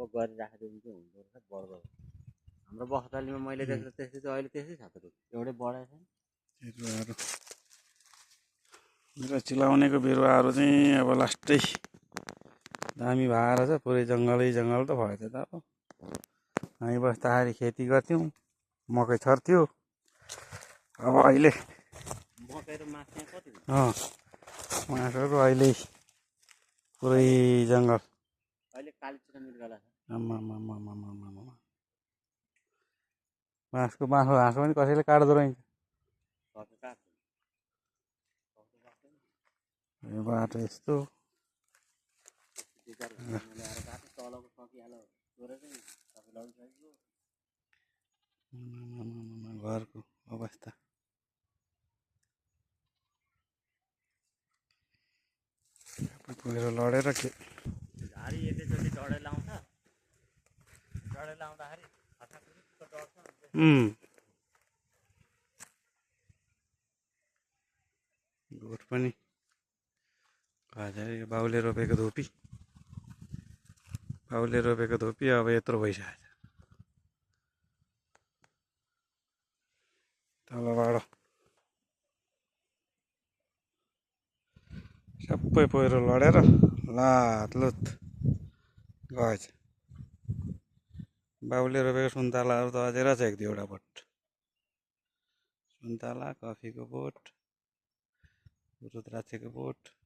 गरिराखेदेखि चाहिँ हुँदो रहेछ बढ्दो रहेछ हाम्रो बखतालीमा मैले देखेर त्यस्तै चाहिँ अहिले त्यस्तै छ त एउटै बढाएको छैन बिरुवाहरू मेरो चिलाउनेको बिरुवाहरू चाहिँ अब लास्टै दामी भएर छ पुरै जङ्गल त भयो त्यो त अब हामी बस्दाखेरि खेती गर्थ्यौँ मकै छर्थ्यो अब अहिले मकै र मास यहाँ कति मासुको अहिले पुरै जङ्गल अहिले कालीचिरा मिर्गला छ बाँसको हाँसो पनि कसैले काट्दो रहेछ यो बाटो यस्तो घरको अवस्था पहिरो लडेर के झारी एकैचोटि डढे लाउँछ डढे लाउँदाखेरि हठात डढ्छ गोठ पनि हजुर बाउले रोपेको धोपी अब यत्रो भइसकेको छ तलबाट सबै पहिरो लडेर लातलुत गएछ बाउले रोपेको सुन्तलाहरू त अझै रहेछ एक दुईवटा बोट सुन्तला कफीको बोट रुद्राक्षको बोट